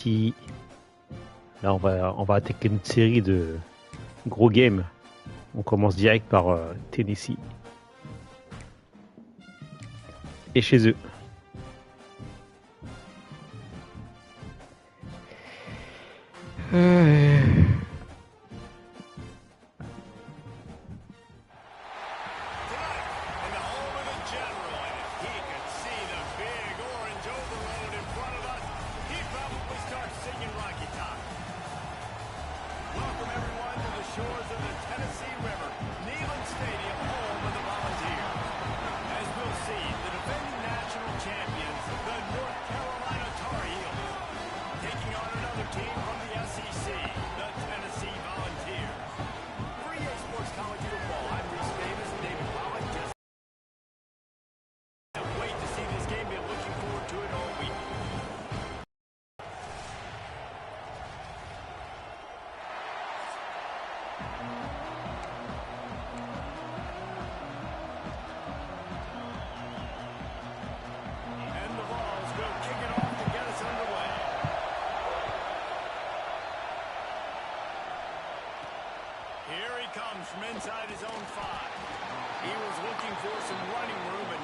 Si là on va attaquer une série de gros games. On commence direct par Tennessee et chez eux.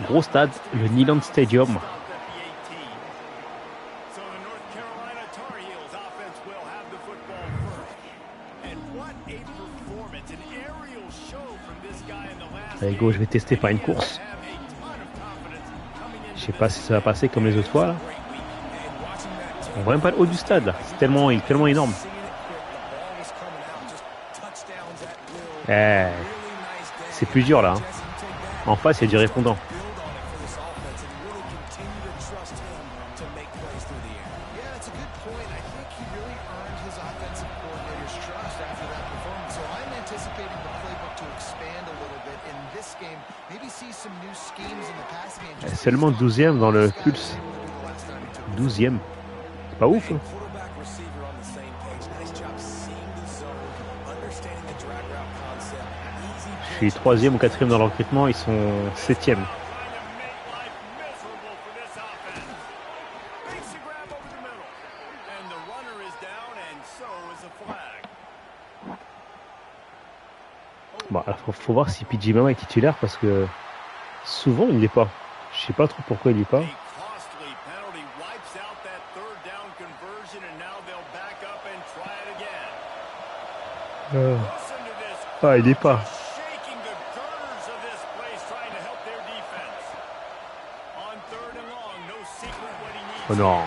Gros stade, le Neyland Stadium. Allez go, je vais tester par une course. Je sais pas si ça va passer comme les autres fois là. On voit même pas le haut du stade là, c'est tellement énorme. C'est plus dur là. Hein. En face, il y a du répondant. Seulement 12e dans le pulse. 12e. C'est pas ouf. Hein. Je suis 3e ou 4e dans le recrutement, ils sont 7e. Bon, alors faut voir si PJ Mama est titulaire parce que souvent il l'est pas. Je sais pas trop pourquoi il l'est pas. Ah, il est pas. Oh non.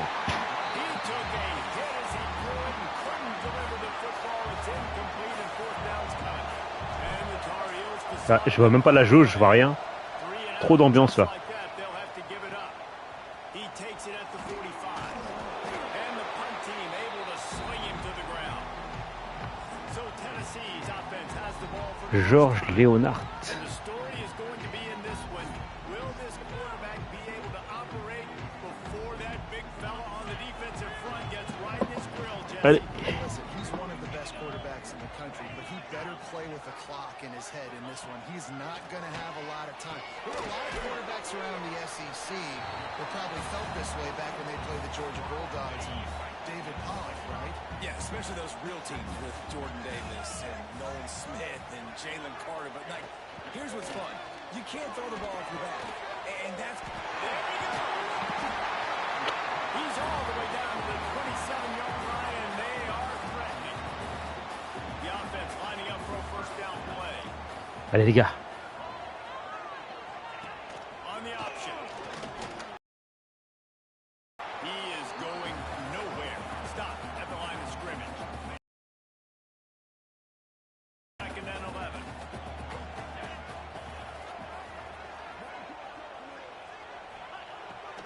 Ah, je vois même pas la jauge, je vois rien. Trop d'ambiance là. Georges Léonard. Allez. Yeah, especially those real teams with Jordan Davis and Nolan Smith and Jalen Carter. But, like, here's what's fun. You can't throw the ball off your back. And that's... There we go! He's all the way down to the 27-yard line, and they are threatening. The offense lining up for a first down play. Allez, les gars. On the option. He is going nowhere. Stop at the line of scrimmage. Second and 11.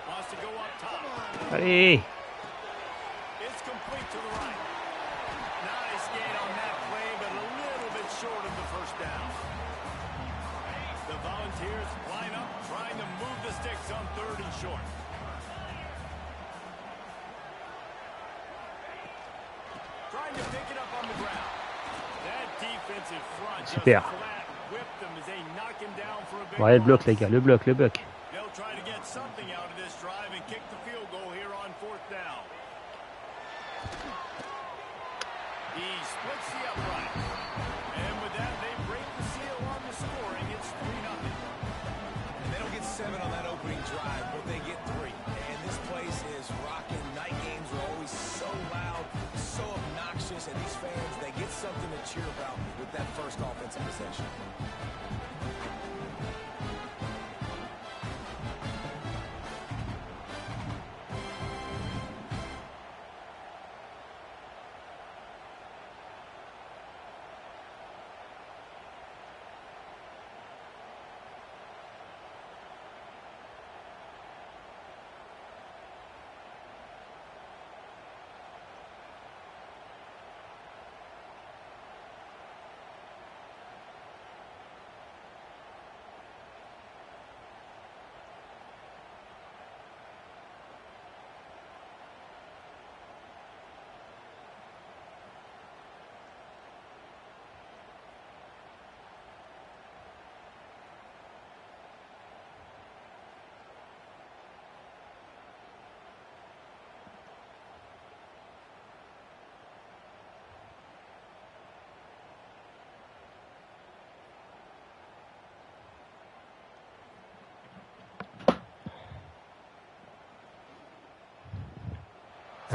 Wants to go up top. Allez. It's complete to the right. Nice gain on that play, but a little bit short of the first down. The Volunteers line up, trying to move the sticks on 3rd and short. Trying to pick it up on the ground. That defensive front just Super. flat whipped them as they knock him down for a big Ouais, le bloc, loss. les gars, le bloc, le bloc. They'll try to get something out of this drive and kick the field goal here on 4th down. hits the upright. And with that, they break the seal on the scoring. It's 3-0. They don't get 7 on that opening drive, but they get 3. And this place is rocking. Night games are always so loud, so obnoxious, and these fans, they get something to cheer about with that first offensive possession.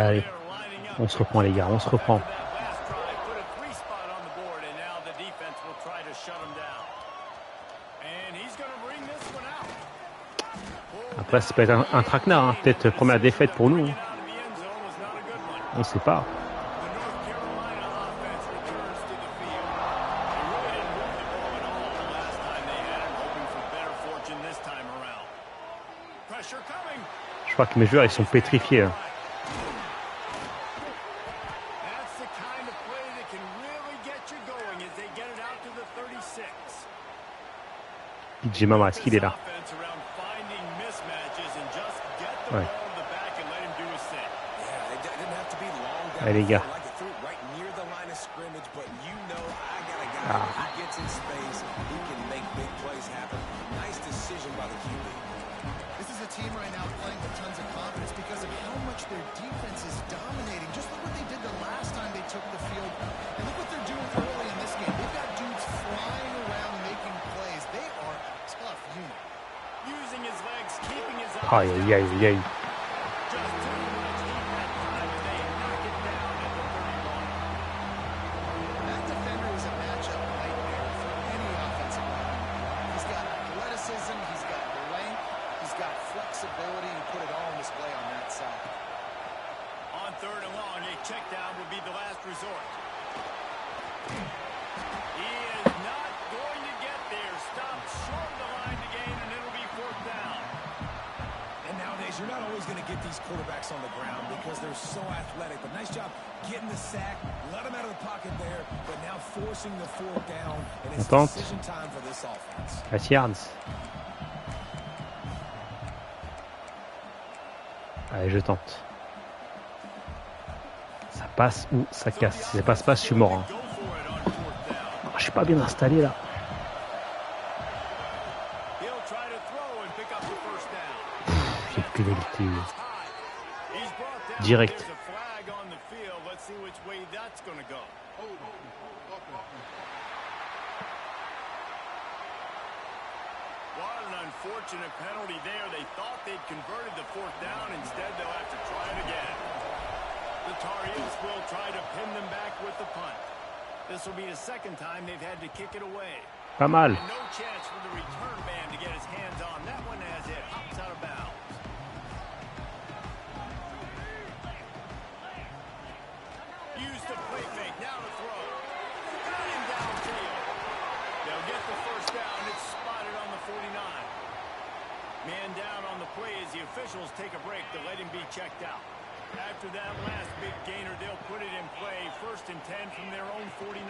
Allez, on se reprend les gars, on se reprend. Après, ça peut être un traquenard, hein. Peut-être première défaite pour nous. Hein. On ne sait pas. Je crois que mes joueurs ils sont pétrifiés. Hein. PJ Mama, est-ce qu'il est là? Ouais. Allez les gars. Ah. This is a team right now playing with tons of confidence because of how much their defense is dominating. Just look what they did the last time they took the field. And look what they're doing early in this game. They've got dudes flying around making plays. They are a tough unit. Using his legs, keeping his eyes Aïe, aïe, aïe, aïe. just too much defense time as they knock it down at the 31. That defender is a matchup nightmare for any offensive line. He's got athleticism, he's got length, he's got flexibility, and put it all on display on that side. On 3rd and long, a check down would be the last resort. He is not going to get there. Stopped short of the line to gain, and it'll be 4th down. And nowadays, you're not always going to get these quarterbacks on the ground because they're so athletic. But nice job getting the sack, let them out of the pocket there, but now forcing the 4th down, and it's decision time for this offense. 4 yards. Allez, je tente. Ça passe ou ça casse. Si ça passe pas, je suis mort. Hein. Oh, je suis pas bien installé là. J'ai pénalité. Direct. What an unfortunate penalty there. They thought they'd converted the 4th down. Instead, they'll have to try it again. The Tar Heels will try to pin them back with the punt. This will be the 2nd time they've had to kick it away. Pas mal. And no chance for the return man to get his hands on that one as it hops out of bounds. Use the play fake. Now to throw. Got him downfield. They'll get the 1st down. It's spotted on the 49. Man down on the play as the officials take a break to let him be checked out. After that last big gainer, they'll put it in play. 1st and 10 from their own 49.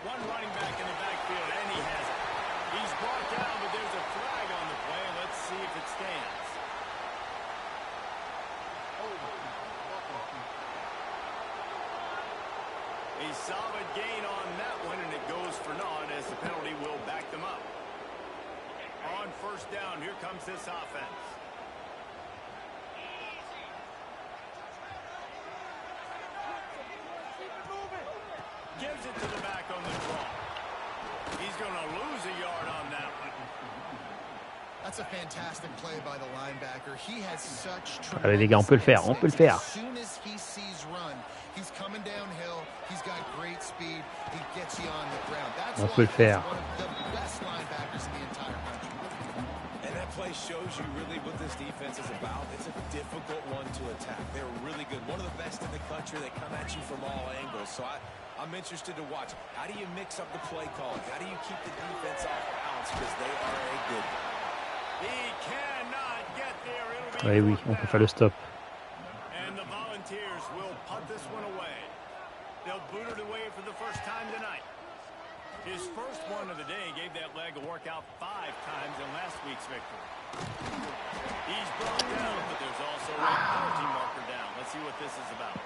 One running back in the backfield, and he has it. He's brought down, but there's a flag on the play. Let's see if it stands. A solid gain on that one, and it goes for naught as the penalty will back them up. On 1st down, here comes this offense. Gives it to the back on the draw. He's going to lose a yard on that one. That's a fantastic play by the linebacker. He has such Allez les gars, on peut le faire, on peut le faire. As soon as he sees run, he's coming downhill. He's got great speed. He gets you on the ground. That's On peut le faire. one of the best linebackers in the entire country. And that play shows you really what this defense is about. It's a difficult one to attack. They're really good. One of the best in the country. They come at you from all angles. So I'm interested to watch. How do you mix up the play calling? How do you keep the defense off balance? Because they are a good one. He cannot get there. It'll be Oui, oui, on peut faire le stop. And the Volunteers will punt this one away. They'll boot it away for the first time tonight. His first one of the day gave that leg a workout 5 times in last week's victory. He's brought down, but there's also a penalty marker down. Let's see what this is about.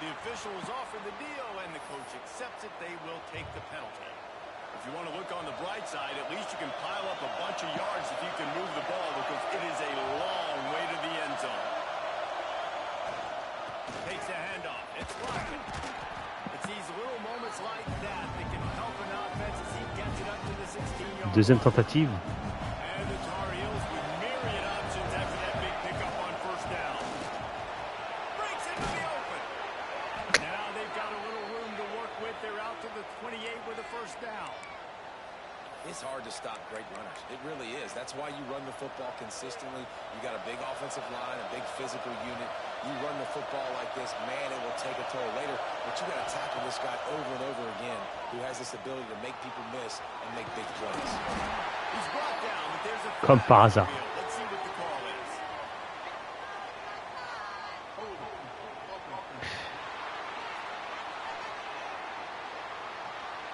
The officials offer the deal, and the coach accepts it. They will take the penalty. If you want to look on the bright side, at least you can pile up a bunch of yards if you can move the ball, because it is a long way to the end zone. Takes a handoff. It's rocking. It's these little moments like that that can help an offense as he gets it up to the 16-yard line. Deuxième tentative. And the Tar Heels with myriad options after that big pickup on first down. Breaks into the open. Now they've got a little room to work with. They're out to the 28 with a first down. It's hard to stop great runners. It really is. That's why you run the football consistently. You got a big offensive line, a big physical unit. You run the football like this, man, it will take a toll later. But you got to tackle this guy over and over again, who has this ability to make people miss and make big plays. He's brought down, but there's a Comme par hasard. Let's see what the call is.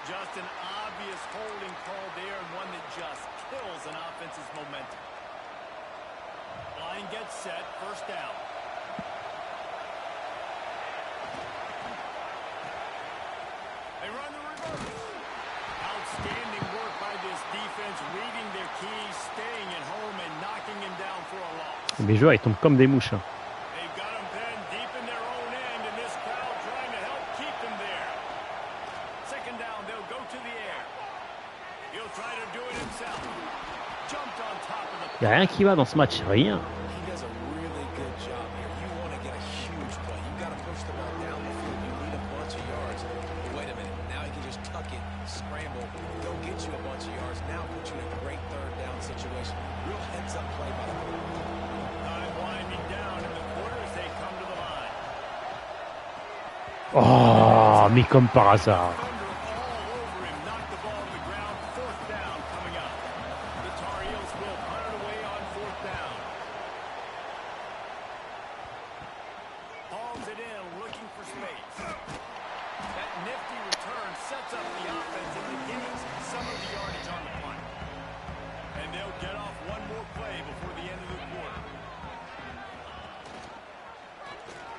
Just an obvious holding call there, and one that just kills an offense's momentum. Line gets set, first down. They run the reverse. Outstanding work by this defense, reading their keys, staying at home, and knocking him down for a loss. Les joueurs ils tombent comme des mouches. Hein. They've got him pinned deep in their own end, and this crowd trying to help keep him there. Second down, they'll go to the air. He'll try to do it himself. Jumped on top of the... Il n'y a rien qui va dans ce match, rien. He does a really good job here. You want to get a huge play. You got to push the ball down the field. You need a bunch of yards. But wait a minute. Now he can just tuck it, scramble, go get you a bunch of yards. Now put you in a great third down situation. Real heads-up play by the quarterback. Time winding down in the quarter as they come to the line. Oh, mais comme par hasard. Thunder all over him, knocked the ball to the ground. Fourth down coming up. The Tar Heels will punt it away on fourth down. Palms it in, looking for space. That nifty return sets up the offense and begins some of the yardage on the punt. And they'll get off one more play before the end of the quarter.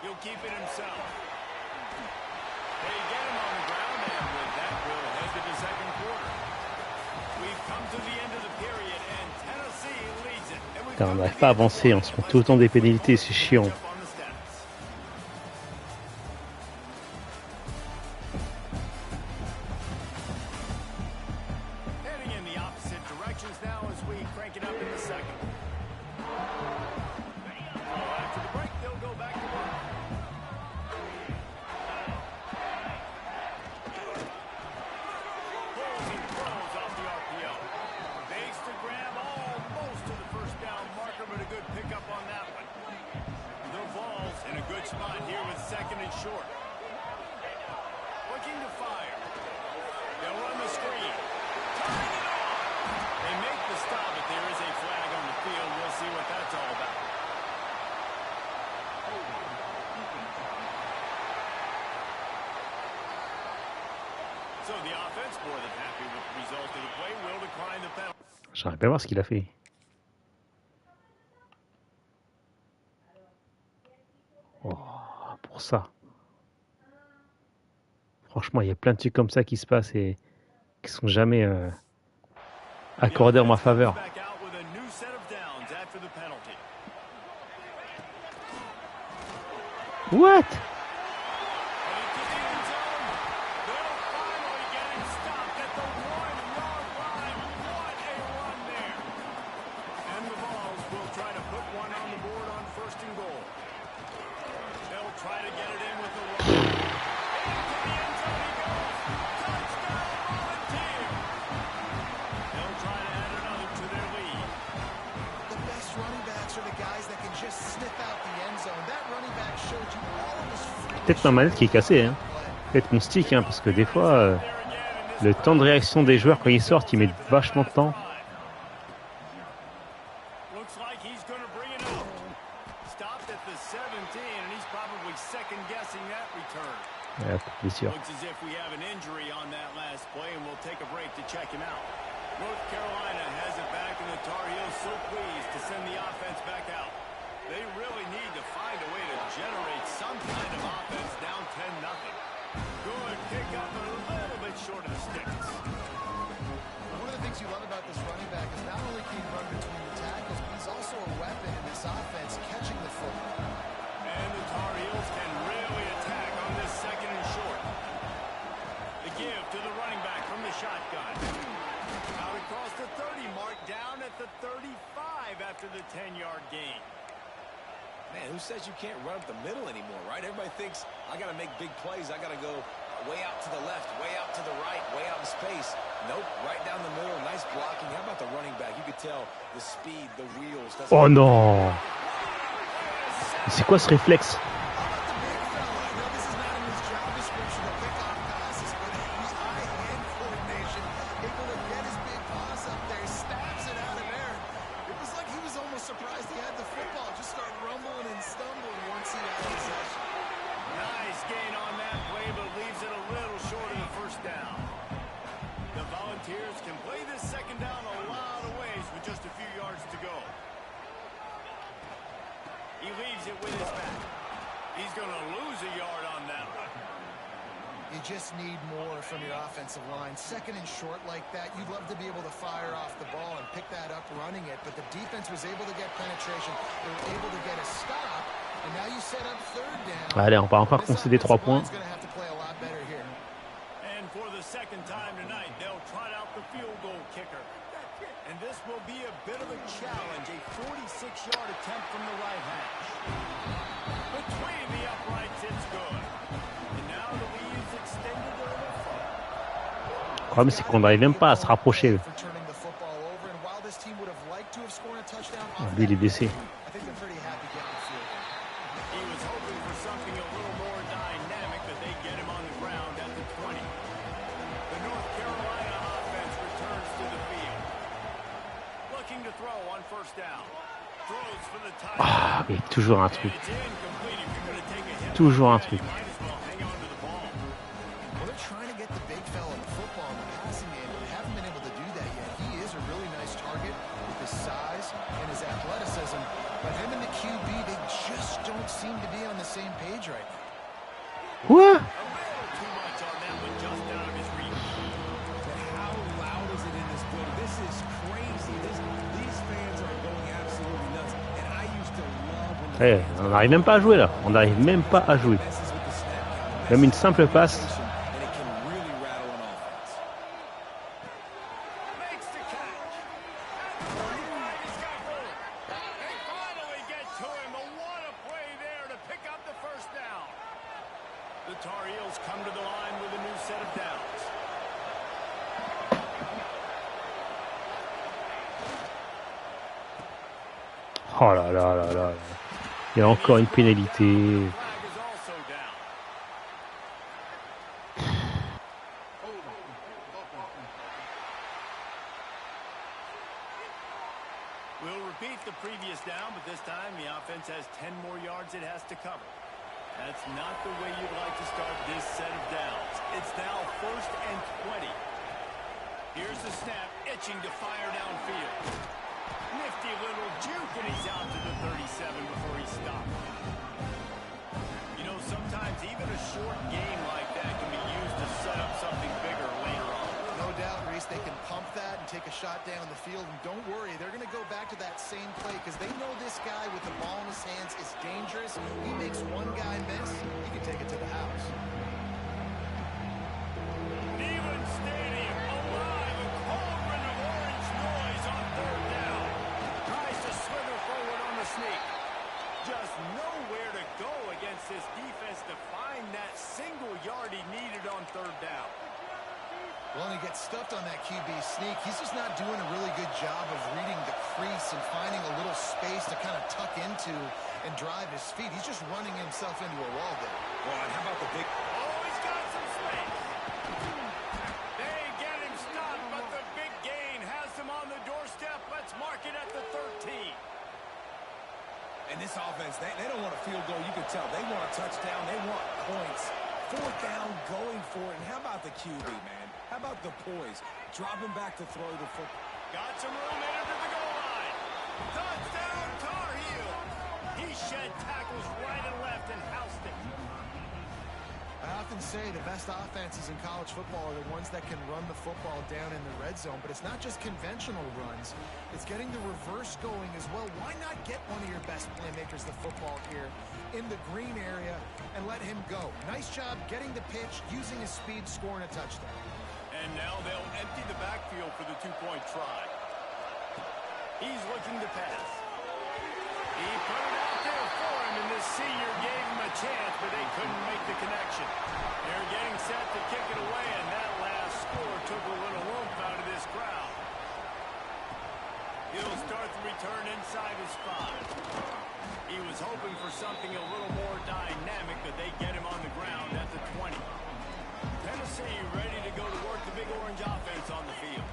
He'll keep it himself. They get him on the ground, and with that, we'll head to the second quarter. We've come to the end of the period, and Tennessee leads it. And we've Putain, on come n'arrive to pas à the end of avancer, on se prend tout le temps des pénalités, c'est chiant. Catch up on the stats. Heading in the opposite directions now as we crank it up in the second. After the break, they'll go back to work. Pulls and throws off the RPO. Fakes to grab almost to the first down marker, but a good pickup on that one. The ball's in a good spot here with second and short. Looking to fire. They'll run the screen. Tying it off. They make the stop, but there is a flag on the field. We'll see what that's all about. So the offense, more than happy with the result of the play, will decline the penalty. J'aimerais bien voir ce qu'il a fait. Oh, pour ça. Franchement, il y a plein de trucs comme ça qui se passent et qui sont jamais accordés en ma faveur. Back out with a new set of downs after the penalty. What? Peut-être ma manette qui est cassée, hein. Peut-être mon stick, hein, parce que des fois, le temps de réaction des joueurs quand ils sortent, ils mettent vachement de temps. Ouais, bien sûr. North Carolina has it back, and the Tar Heels so pleased to send the offense back out. They really need to find a way to generate some kind of offense down 10-0. Good pick up, but a little bit short of the sticks. One of the things you love about this running back is not only can he run between the tackles, but he's also a weapon in this offense, catching the football. And the Tar Heels can really attack on this second and short. The give to the running back from the shotgun. Out across the 30 mark, down at the 35 after the 10-yard gain. Man, who says you can't run up the middle anymore, right? Everybody thinks, I got to make big plays. I got to go way out to the left, way out to the right, way out in space. Nope, right down the middle, nice blocking. How about the running back? You could tell the speed, the wheels. Oh non! C'est quoi ce réflexe? Just need more from your offensive line. Second and short like that, you'd love to be able to fire off the ball and pick that up running it, but the defense was able to get penetration. They were able to get a stop, and now you set up third down. Allez, on va encore concéder 3 points. And for the second time tonight, they'll trot out the field goal kicker. And this will be a bit of a challenge, a 46-yard attempt from the right hash. Between the uprights, it's good. Le problème, c'est qu'on n'arrive même pas à se rapprocher. Lui, il est blessé. Ah, mais toujours un truc. Toujours un truc. Quoi? Hey, on n'arrive même pas à jouer là. On n'arrive même pas à jouer. Même une simple passe. Oh là là là là. Il y a encore une pénalité. We'll repeat the previous down, but this time the offense has 10 more yards it has to cover. That's not the way you'd like to start this set of downs. It's now 1st and 20. Here's the snap, itching to fire downfield. Nifty little juke, and he's out to the 37 before he stopped. You know, sometimes even a short game like that can be used to set up something bigger later on. No doubt, Reese, they can pump that and take a shot down the field, and don't worry, they're going to go back to that same play because they know this guy with the ball in his hands is dangerous. He makes one guy miss, he can take it to the house. Neyland Stadium alive, a cauldron of orange noise on third down. Tries to slither forward on the sneak. Just nowhere to go against this defense to find that single yard he needed on third down. Well, and he gets stuffed on that QB sneak. He's just not doing a really good job of reading the crease and finding a little space to kind of tuck into and drive his feet. He's just running himself into a wall there. Well, and how about the big... Oh, he's got some space. They get him stopped, but the big gain has him on the doorstep. Let's mark it at the 13. And this offense, they don't want a field goal. You can tell. They want a touchdown. They want points. Fourth down, going for it. And how about the QB, man? How about the poise? Dropping back to throw the football. Got some room headed to the goal line. Touchdown, Tar Heel. He shed tackles right and left and housed it. I often say the best offenses in college football are the ones that can run the football down in the red zone, but it's not just conventional runs. It's getting the reverse going as well. Why not get one of your best playmakers the football here in the green area and let him go? Nice job getting the pitch, using his speed, scoring a touchdown. And now they'll empty the backfield for the two-point try. He's looking to pass. He put it out there for him, and this senior gave him a chance, but they couldn't make the connection. They're getting set to kick it away, and that last score took a little oomph out of this crowd. He'll start the return inside his 5. He was hoping for something a little more dynamic, but they get him on the ground at the 20. Tennessee ready to go to work the big orange offense on the field.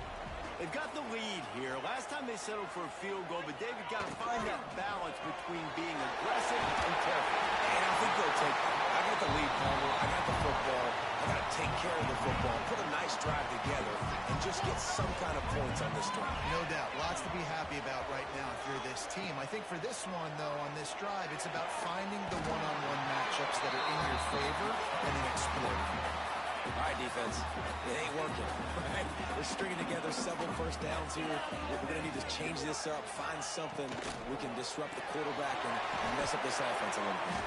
They've got the lead here. Last time they settled for a field goal, but David got to find that balance between being aggressive and careful. And I think they'll take it. I got the lead, Palmer. I got the football. I got to take care of the football, put a nice drive together, and just get some kind of points on this drive. No doubt. Lots to be happy about right now if you're this team. I think for this one, though, on this drive, it's about finding the one-on-one matchups that are in your favor and then exploiting. All right, defense. It ain't working. Right? We're stringing together several first downs here. We're going to need to change this up, find something we can disrupt the quarterback and mess up this offense a little bit.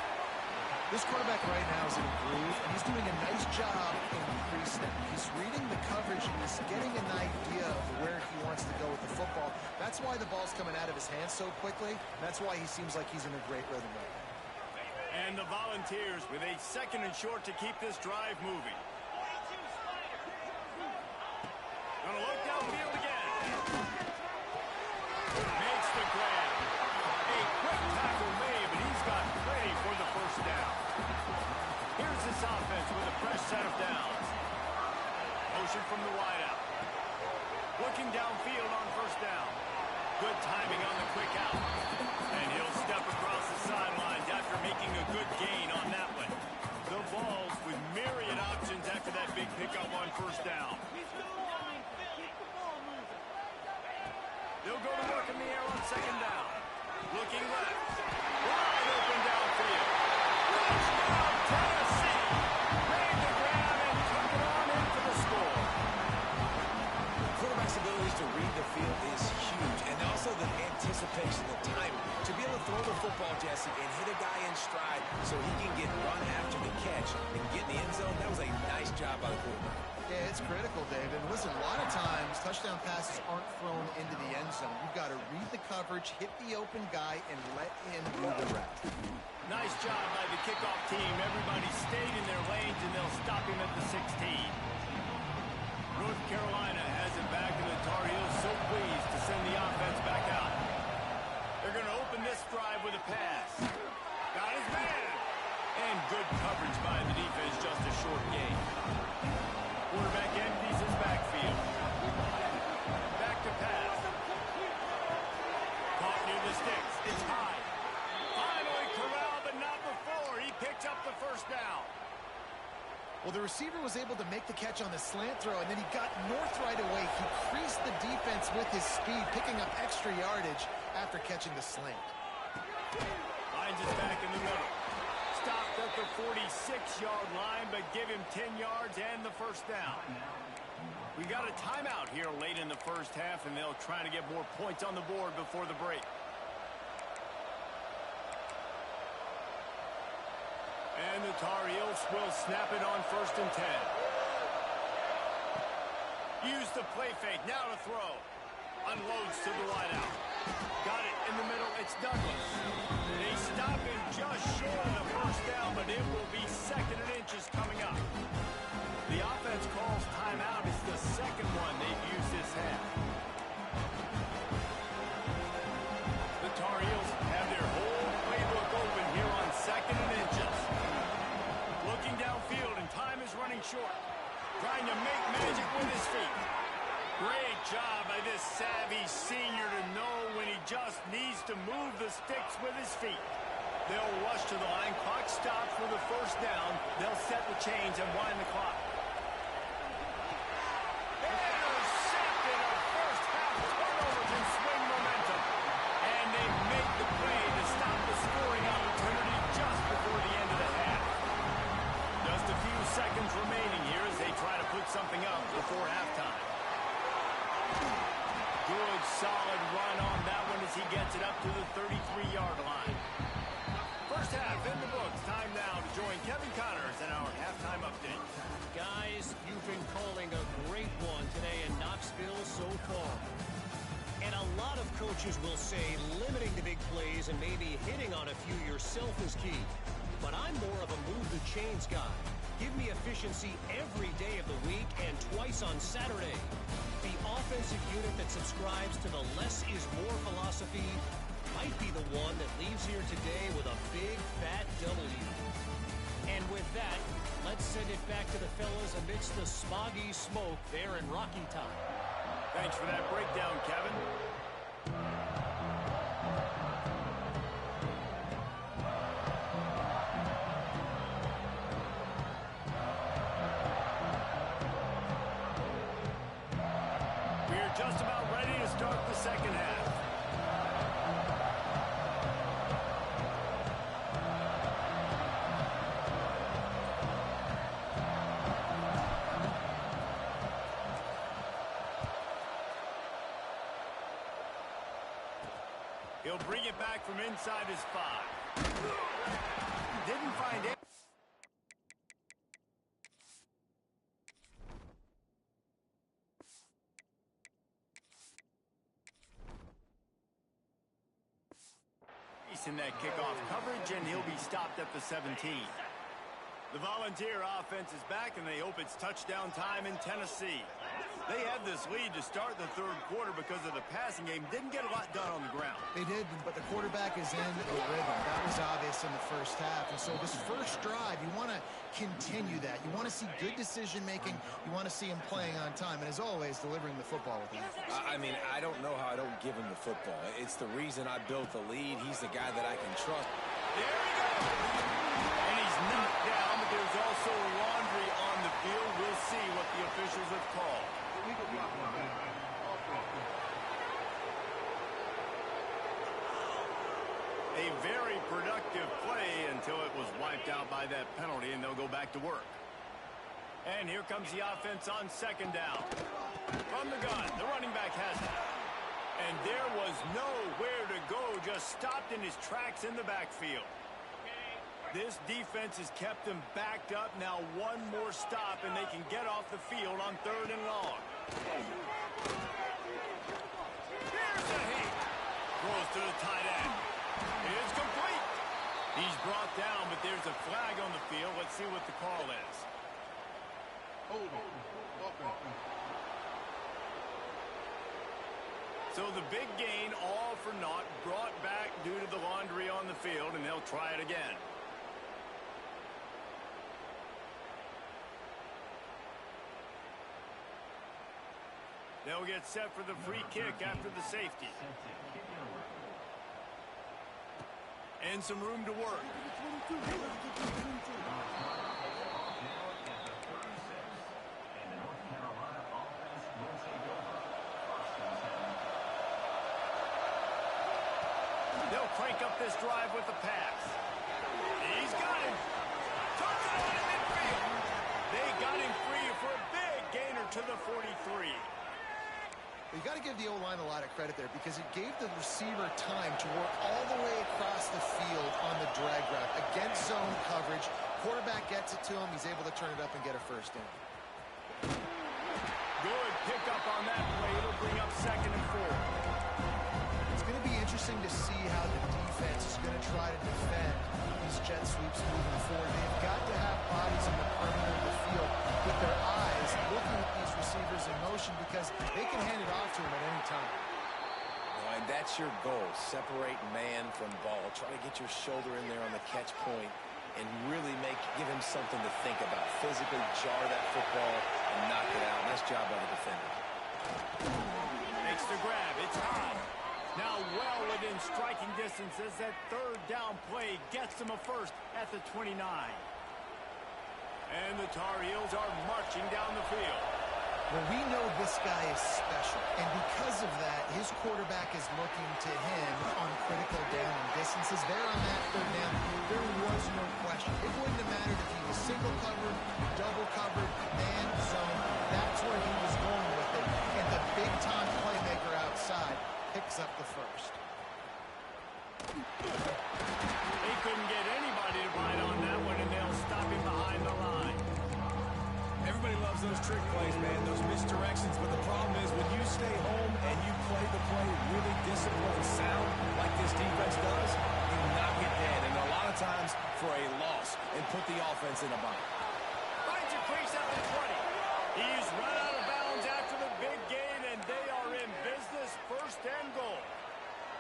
This quarterback right now is in a groove, and he's doing a nice job in pre-snap. He's reading the coverage, and he's getting an idea of where he wants to go with the football. That's why the ball's coming out of his hands so quickly. That's why he seems like he's in a great rhythm right now. And the Volunteers with a 2nd and short to keep this drive moving. Gonna look downfield again. Makes the grab. A quick tackle made, but he's got plenty for the first down. Here's this offense with a fresh set of downs. Motion from the wideout. Looking downfield on first down. Good timing on the quick out. And he'll step across the sidelines after making a good gain on that one. The Vols with myriad options after that big pickup on first down. They'll go to work in the air on 2nd down. Looking left. Wide open downfield. Touchdown, Tennessee. Made the grab and took it on in for the score. The quarterback's ability to read the field is huge, and also the anticipation, the timing. To be able to throw the football, Jesse, and hit a guy in stride so he can get run after the catch and get in the end zone, that was a nice job by the quarterback. Yeah, it's critical, David. Listen, a lot of times touchdown passes aren't thrown into the end zone. You've got to read the coverage, hit the open guy, and let him do the rest. Nice job by the kickoff team. Everybody stayed in their lanes, and they'll stop him at the 16. North Carolina has it back, and the Tar Heels so pleased to send the offense back out. They're going to open this drive with a pass. Got his man. And good coverage by the defense, just a short gain. Quarterback empties his backfield. Back to pass. Caught near the sticks. It's high. Finally corralled, but not before. He picked up the first down. Well, the receiver was able to make the catch on the slant throw, and then he got north right away. He creased the defense with his speed, picking up extra yardage after catching the slant. Lines it back in the middle. Stopped at the 46-yard line, but give him 10 yards and the first down. We got a timeout here late in the first half, and they'll try to get more points on the board before the break. And the Tar Heels will snap it on 1st and 10. Use the play fake, now to throw. Unloads to the wideout. Got it in the middle, it's Douglas. They stop him just short of the first down, but it will be 2nd and inches coming up. The offense calls timeout. It's the second one they've used this half. The Tar Heels have their whole playbook open here on 2nd and inches. Looking downfield, and time is running short. Trying to make magic with his feet. Great job by this savvy senior to know when he just needs to move the sticks with his feet. They'll rush to the line. Clock stops for the first down. They'll set the chains and wind the clock. Intercepted. A first half turnover can swing momentum. And they make the play to stop the scoring opportunity just before the end of the half. Just a few seconds remaining here as they try to put something up before halftime. Good, solid run on that one as he gets it up to the 33-yard line. First half in the books. Time now to join Kevin Connors in our halftime update. Guys, you've been calling a great one today in Knoxville so far. And a lot of coaches will say limiting the big plays and maybe hitting on a few yourself is key. But I'm more of a move the chains guy. Give me efficiency every day of the week and twice on Saturday. The offensive unit that subscribes to the less is more philosophy might be the one that leaves here today with a big fat W. And with that, let's send it back to the fellas amidst the smoggy smoke there in Rocky Top. Thanks for that breakdown, Kevin. We're just about ready to start the second half. He'll bring it back from inside his 5. Didn't find it. He's in that kickoff coverage, and he'll be stopped at the 17. The Volunteer offense is back, and they hope it's touchdown time in Tennessee. They had this lead to start the third quarter because of the passing game. Didn't get a lot done on the ground. They did, but the quarterback is in a rhythm. That was obvious in the first half. And so this first drive, you want to continue that. You want to see good decision-making. You want to see him playing on time. And as always, delivering the football with him. I mean, I don't know how I don't give him the football. It's the reason I built the lead. He's the guy that I can trust. There he goes. And he's knocked down, but there's also laundry on the field. We'll see what the officials have called. A very productive play until it was wiped out by that penalty, and they'll go back to work. And here comes the offense on second down. From the gun, the running back has it. And there was nowhere to go, just stopped in his tracks in the backfield. This defense has kept them backed up. Now one more stop, and they can get off the field on 3rd and long. Here's the heat. Throws to the tight end. It's complete. He's brought down, but there's a flag on the field. Let's see what the call is. So the big gain, all for naught, brought back due to the laundry on the field, and they'll try it again. They'll get set for the free kick after the safety. And some room to work. They'll crank up this drive with the pass. He's got him. Touchdown in midfield. They got him free for a big gainer to the 43. You got to give the O-line a lot of credit there because it gave the receiver time to work all the way across the field on the drag route against zone coverage. Quarterback gets it to him. He's able to turn it up and get a first down. Good pickup on that play. It'll bring up 2nd and 4. It's going to be interesting to see how the defense is going to try to defend these jet sweeps moving forward. They've got to have bodies on the perimeter of the field with their eyes looking at these receivers in motion because they can hand it off to them at any time. And that's your goal. Separate man from ball. Try to get your shoulder in there on the catch point and really give him something to think about. Physically jar that football and knock it out. Nice job by the defender. Makes the grab. It's high. Now well within striking distance as that 3rd down play gets them a first at the 29. And the Tar Heels are marching down the field. Well, we know this guy is special, and because of that, his quarterback is looking to him on critical down and distances. There on that 3rd down, there was no question. It wouldn't have mattered if he was single covered, double covered, man, zone. That's where he was going with it. And the big-time playmaker outside picks up the first. They couldn't get anybody to bite on that one, and they'll stop him behind the line. Everybody loves those trick plays, man, those misdirections, but the problem is when you stay home and you play the play really disciplined and sound like this defense does, you knock it dead, and a lot of times for a loss, and put the offense in a bind. Finds a crease at the 20. He's run out of bounds after the big gain, and they are in business, 1st and goal.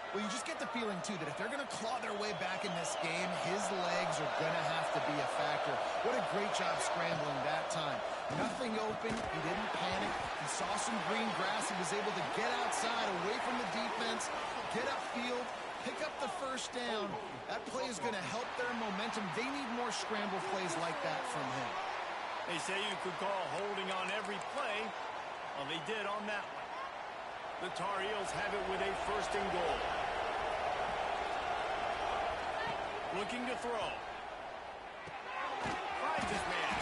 Well, you just get the feeling, too, that if they're going to claw their way back in this game, his legs are going to have to be a factor. What a great job scrambling that time. Nothing open. He didn't panic. He saw some green grass. He was able to get outside, away from the defense, get upfield, pick up the first down. That play is going to help their momentum. They need more scramble plays like that from him. They say you could call holding on every play. Well, they did on that one. The Tar Heels have it with a 1st and goal. Looking to throw. Finds his man.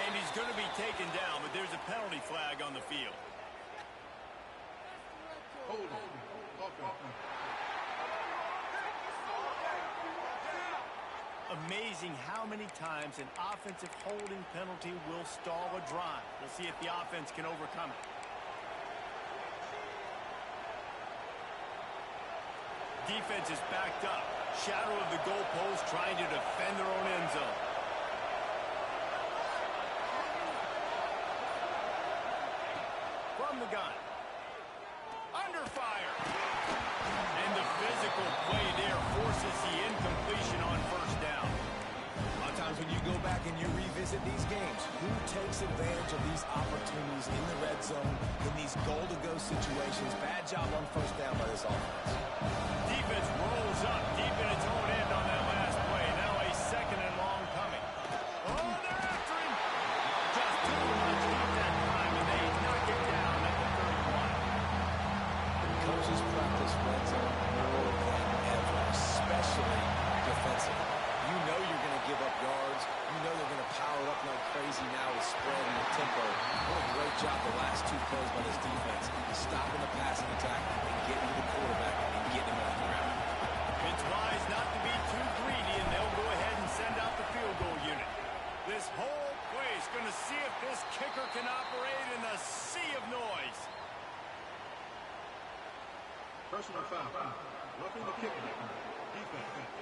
And he's going to be taken down, but there's a penalty flag on the field. Amazing how many times an offensive holding penalty will stall a drive. We'll see if the offense can overcome it. Defense is backed up. Shadow of the goalpost trying to defend their own end zone. From the gun. Under fire. And the physical play there forces the incompletion on 1st down. A lot of times when you go back and you revisit these games, who takes advantage of these opportunities in the red zone, in these goal-to-go situations? Bad job on 1st down by this offense. Defense rolls up deep in its own end on that last play. Now a 2nd and long coming. Oh, they're after him. Just too much heat that time, and they knock it down at the 31. Coaches practice red zone more than ever, especially defensively. You know you're going to give up yards. You know they're going to power up like crazy now with spread and the tempo. What a great job the last 2 plays by this defense. Stopping the passing attack and getting to the quarterback and getting him on the ground. It's wise not to be too greedy, and they'll go ahead and send out the field goal unit. This whole place going to see if this kicker can operate in the sea of noise. Personal foul. Roughing the kicker. Defense.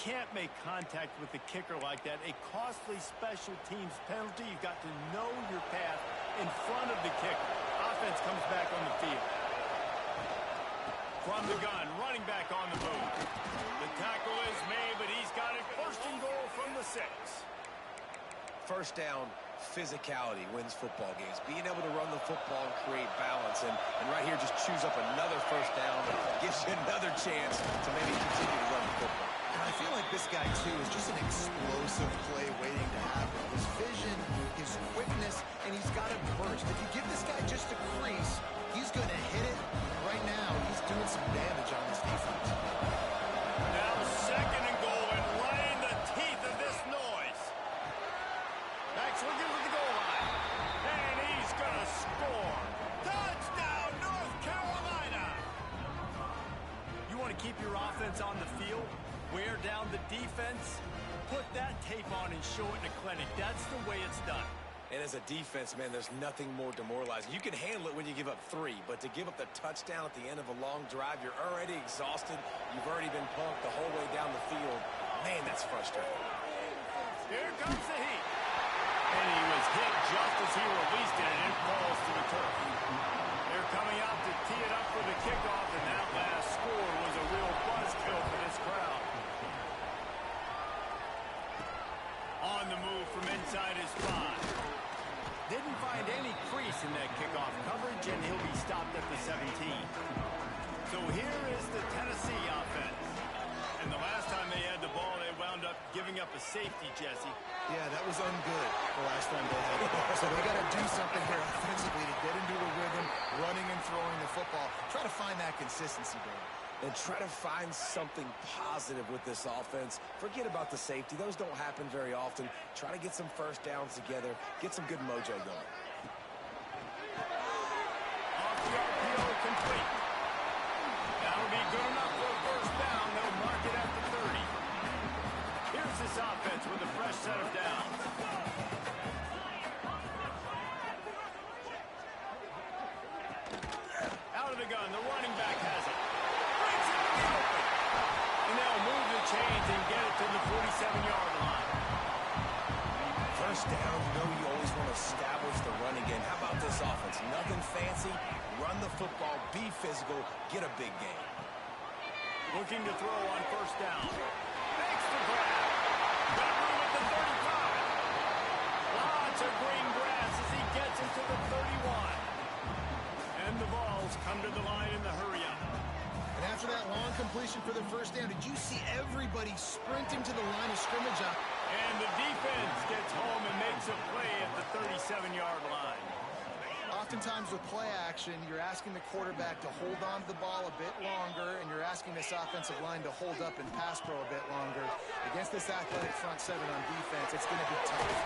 Can't make contact with the kicker like that. A costly special teams penalty. You've got to know your path in front of the kicker. Offense comes back on the field. From the gun, running back on the move. The tackle is made, but he's got it 1st and goal from the 6. 1st down, physicality wins football games. Being able to run the football and create balance. And right here, just choose up another 1st down. Gives you another chance to maybe continue to run the football. And I feel like this guy, too, is just an explosive play waiting to happen. His vision, his quickness, and he's got a burst. If you give this guy just a crease, he's going to hit it. Right now, he's doing some damage on this defense. Now 2nd and goal, and right in the teeth of this noise. keep your offense on the field, wear down the defense, put that tape on and show it in a clinic. That's the way it's done. And as a defense, man, there's nothing more demoralizing. You can handle it when you give up 3, but to give up the touchdown at the end of a long drive, you're already exhausted. You've already been punked the whole way down the field. Man, that's frustrating. Here comes the heat. And he was hit just as he released it, and it falls to the turf. They're coming out to tee it up for the kickoff, and that last score was a real buzzkill for this crowd. On the move from inside his 5. Didn't find any crease in that kickoff coverage, and he'll be stopped at the 17. So here is the Tennessee offense. And the last time they had the ball, they wound up giving up a safety, Jesse. Yeah, that was ungood the last time they had the ball. So they got to do something here offensively to get into a rhythm, running and throwing the football. Try to find that consistency, Barry. And try to find something positive with this offense. Forget about the safety. Those don't happen very often. Try to get some first downs together. Get some good mojo going. Off the RPO, complete. That'll be good enough for a first down. They'll mark it at the 30. Here's this offense with a fresh set of downs. Out of the gun, the running back has it. And they'll move the chains and get it to the 47-yard line. First down, you know you always want to establish the running game. How about this offense? Nothing fancy. Run the football, be physical, get a big game. Looking to throw on first down. Makes the grab. Got room at the 35. Lots of green grass as he gets into the 31. And the balls come to the line in the hurry-up. And after that long completion for the first down, did you see everybody sprinting to the line of scrimmage up? And the defense gets home and makes a play at the 37-yard line. Oftentimes with play action, you're asking the quarterback to hold on to the ball a bit longer, and you're asking this offensive line to hold up and pass pro a bit longer. Against this athletic front 7 on defense, it's going to be tough.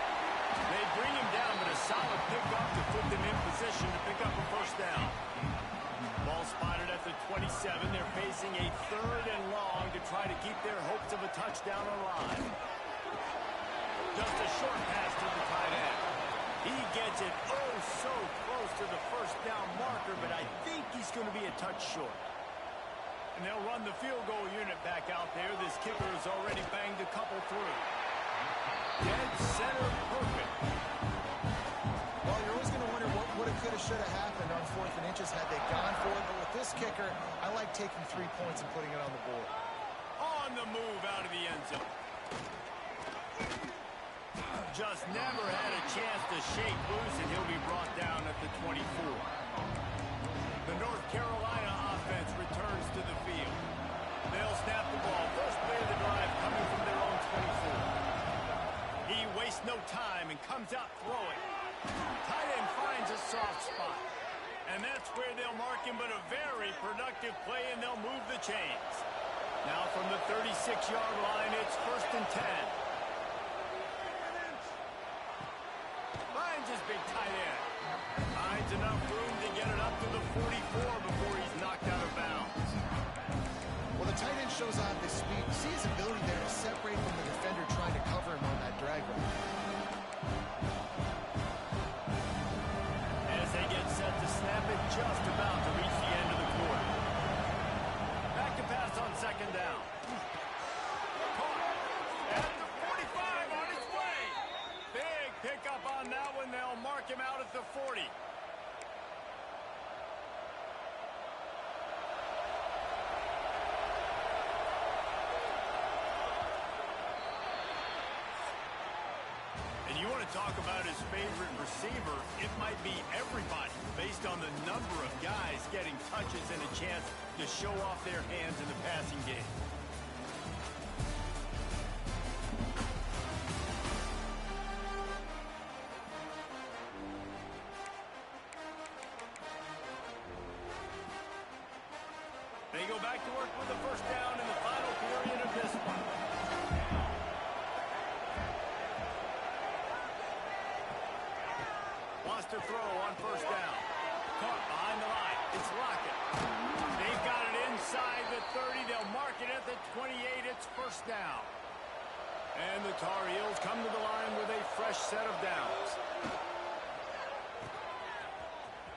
They bring him down, but a solid pickup to put them in position to pick up a first down. Ball spotted at the 27. They're facing a 3rd and long to try to keep their hopes of a touchdown alive. Just a short pass to the tight end. He gets it oh so close to the first down marker, but I think he's going to be a touch short. And they'll run the field goal unit back out there. This kicker has already banged a couple through. Dead center perfect. Well, you're always going to wonder what would have, could have, should have happened on 4th and inches had they gone for it. But with this kicker, I like taking 3 points and putting it on the board. On the move out of the end zone. Just never had a chance to shake loose, and he'll be brought down at the 24. The North Carolina offense returns to the field. They'll snap the ball. First play of the drive coming from their own 24. He wastes no time and comes out throwing. Tight end finds a soft spot. And that's where they'll mark him, but a very productive play, and they'll move the chains. Now from the 36-yard line, it's 1st and 10. Finds his big tight end. Finds enough room to get it up to the 44 before he's knocked out of bounds. Well, the tight end shows off his speed. See his ability there to separate from the defender trying to cover him on that drag run. As they get set to snap it, just about to reach the end of the quarter. Back to pass on 2nd down. Caught at the 45 on his way. Big pickup on that one. They'll mark him out at the 40. And you want to talk about his favorite receiver, it might be everybody, based on the number of guys getting touches and a chance to show off their hands in the passing game. They go back to work with the first down in the final period of this one. Lost to throw on first down. Caught behind the line. It's Lockett. They've got it inside the 30. They'll first down. And the Tar Heels come to the line with a fresh set of downs.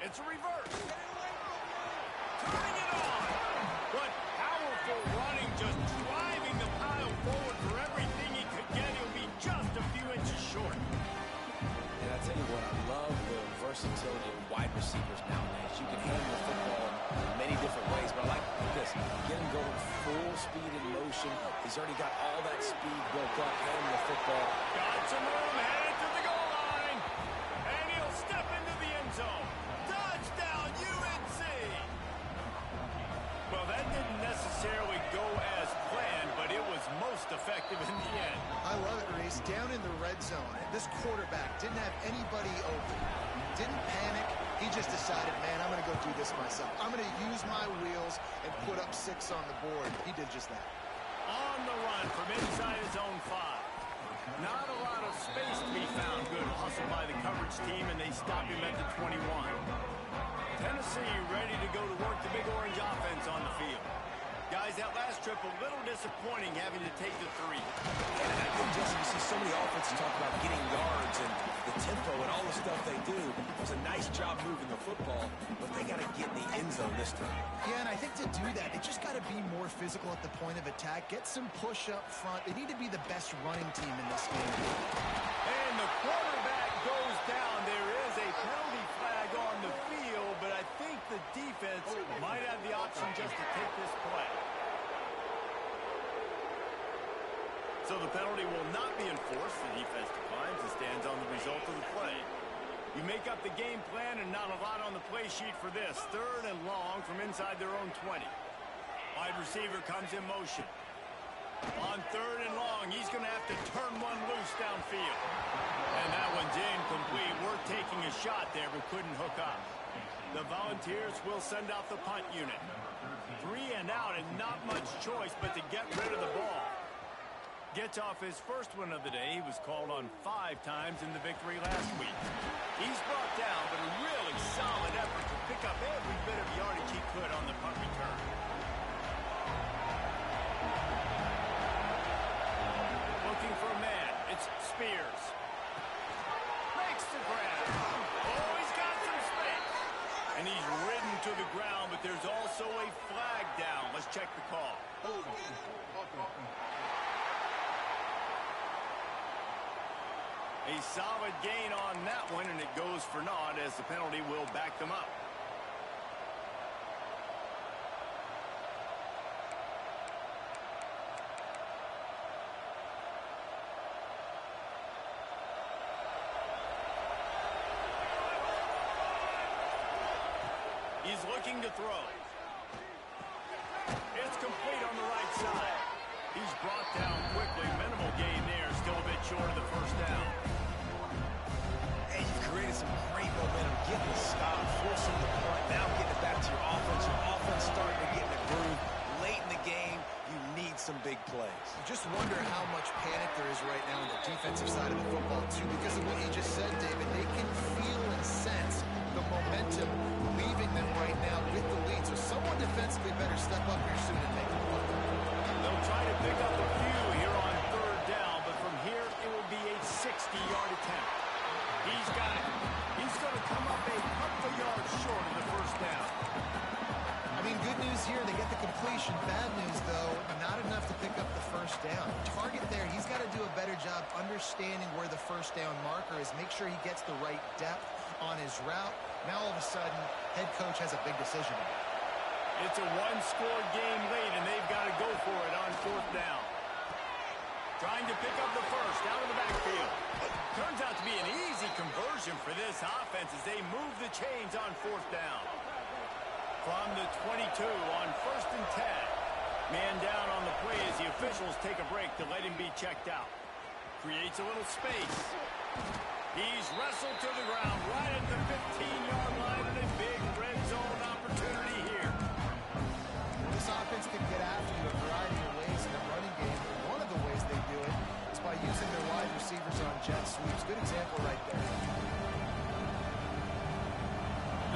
It's a reverse. Turning it on. But powerful running, just driving the pile forward for everything he could get. He'll be just a few inches short. And I tell you what, I love the versatility of wide receivers nowadays. You can handle the football in many different ways, but I like this. Get him going full speed in motion. He's already got all that speed built up, handling the football. Got some room, headed to the goal line. And he'll step into the end zone. Touchdown, UNC! Well, that didn't necessarily go as planned, but it was most effective in the end. I love it, Reese. Down in the red zone, this quarterback didn't have anybody open. Didn't panic. He just decided, man, I'm going to go do this myself. I'm going to use my wheels and put up 6 on the board. He did just that. On the run from inside his own 5. Not a lot of space to be found. Good hustle by the coverage team, and they stop him at the 21. Tennessee ready to go to work the big orange offense on the field. Guys, that last trip a little disappointing having to take the 3. And I think, Jesse, you see so many offenses talk about getting yards and the tempo and all the stuff they do. It was a nice job moving the football, but they got to get in the end zone this time. Yeah, and I think to do that, they just got to be more physical at the point of attack, get some push up front. They need to be the best running team in this game. And the quarterback goes down. There is a penalty flag on the field, but I think the defense might have the option just to take this play. So the penalty will not be enforced. The defense declines and stands on the result of the play. You make up the game plan and not a lot on the play sheet for this. 3rd and long from inside their own 20. Wide receiver comes in motion. On 3rd and long, he's going to have to turn one loose downfield. And that one's incomplete. We're taking a shot there, but couldn't hook up. The Volunteers will send out the punt unit. 3 and out, and not much choice but to get rid of the ball. Gets off his first one of the day. He was called on 5 times in the victory last week. He's brought down, but a really solid effort to pick up every bit of yardage he could on the punt return. Looking for a man. It's Spears. Makes the grab. Oh, he's got some space. And he's ridden to the ground, but there's also a flag down. Let's check the call. A solid gain on that one, and it goes for naught as the penalty will back them up. He's looking to throw. It's complete on the right side. He's brought down quickly. Minimal gain there. Still a bit short of the first down. And you've created some great momentum. Getting the stop, forcing the punt. Now getting it back to your offense. Your offense starting to get in the groove. Late in the game, you need some big plays. You just wonder how much panic there is right now on the defensive side of the football, too, because of what you just said, David. They can feel and sense the momentum leaving them right now with the lead. So someone defensively better step up here soon and make the play. They'll try to pick up a few here on 3rd down, but from here it will be a 60-yard attempt. He's got it. He's going to come up a couple of yards short of the first down. I mean, good news here, they get the completion. Bad news, though, not enough to pick up the first down. Target there, he's got to do a better job understanding where the first down marker is, make sure he gets the right depth on his route. Now, all of a sudden, head coach has a big decision. It's a one-score game late, and they've got to go for it on 4th down. Trying to pick up the first out of the backfield. Turns out to be an easy conversion for this offense as they move the chains on 4th down. From the 22 on 1st and 10. Man down on the play as the officials take a break to let him be checked out. Creates a little space. He's wrestled to the ground right at the 15-yard line and a big red zone opportunity here. This offense can get after you a variety of ways in the running game. One of the ways they do it is by using their wide receivers on jet sweeps. Good example right there.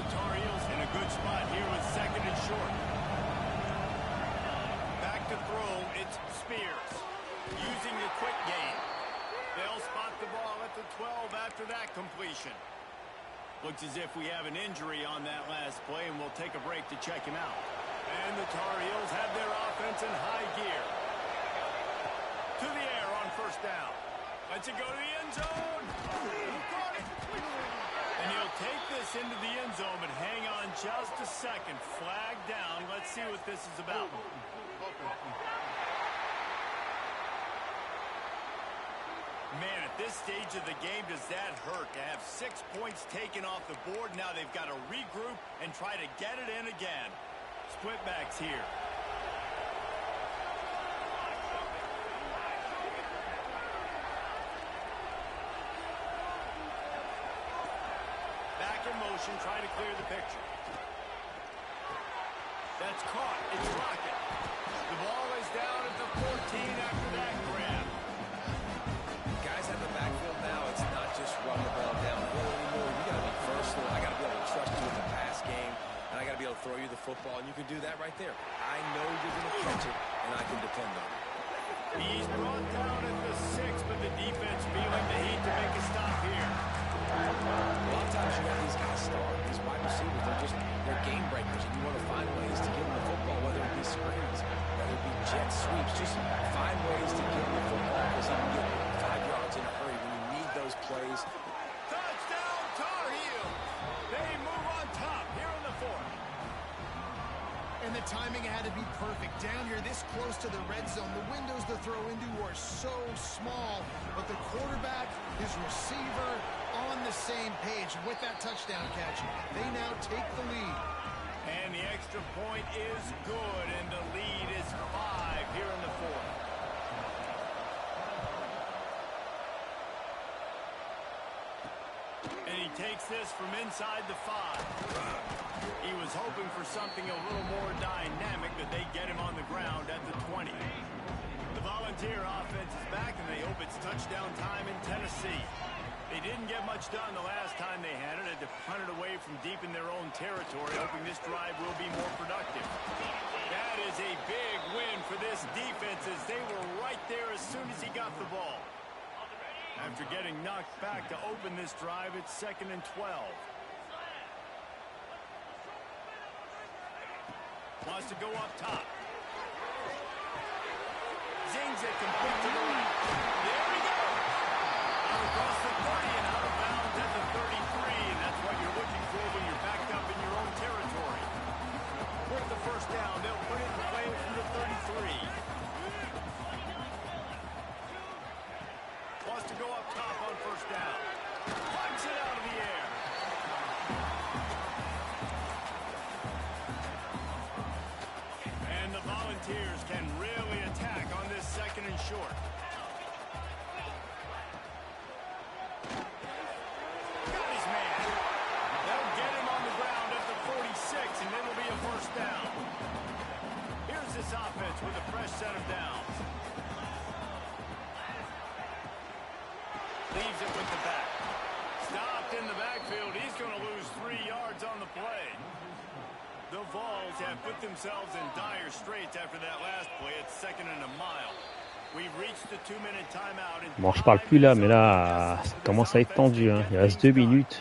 The Tar Heels in a good spot here with 2nd and short. Back to throw, it's Spears. using the quick game. They'll spot the ball at the 12 after that completion. Looks as if we have an injury on that last play, and we'll take a break to check him out. And the Tar Heels have their offense in high gear. To the air on first down. Lets it go to the end zone. And he'll take this into the end zone, but hang on just a second. Flag down. Let's see what this is about. Man, at this stage of the game, does that hurt to have 6 points taken off the board? Now they've got to regroup and try to get it in again. Split backs here. Back in motion, trying to clear the picture. That's caught. It's Rocket. The ball is down at the 14 after that grab. Guys at the backfield now, it's not just run the ball downhill anymore. You got to be versatile. I got to be able to trust you in the pass game, and I got to be able to throw you the football, and you can do that right there. I know you're going to catch it, and I can depend on it. He's brought down at the 6, but the defense feeling the heat to make a stop here. A lot of times you have these guys start, these wide receivers, they're game breakers, and you want to find ways to give them the football, whether it be screens, whether it be jet sweeps, just find ways to give them the football because you can get 5 yards in a hurry when you need those plays. Touchdown, Tar Heels! They move on top here in the 4th. And the timing had to be perfect. Down here, this close to the red zone, the windows to throw into are so small, but the quarterback, his receiver, on the same page. And with that touchdown catch, they now take the lead. And the extra point is good, and the lead is 5 here in the 4th. And he takes this from inside the 5. He was hoping for something a little more dynamic, but they get him on the ground at the 20. The Volunteer offense is back, and they hope it's touchdown time in Tennessee. They didn't get much done the last time they had it. Had to punt it away from deep in their own territory, hoping this drive will be more productive. That is a big win for this defense as they were right there as soon as he got the ball. After getting knocked back to open this drive, it's 2nd and 12. Wants to go up top. Zings it complete to the right. There we go. Out across the 30 and out of bounds at the 33. And that's what you're looking for when you're backed up in your own territory. With the first down, they'll put it in play from the 33. Wants to go up top on first down. Punch it out of the air. And the Volunteers can really attack on this 2nd and short. Got his man. They'll get him on the ground at the 46, and it'll be a first down. Here's this offense with a fresh set of downs. Leaves it with the back. Stopped in the backfield. He's going to lose 3 yards on the play. The Vols have put themselves in dire straits after that last play. It's 2nd and a mile. We've reached the 2-minute timeout. Bon, je parle plus là, mais là, ça commence à être tendu. Hein. Il reste 2 minutes.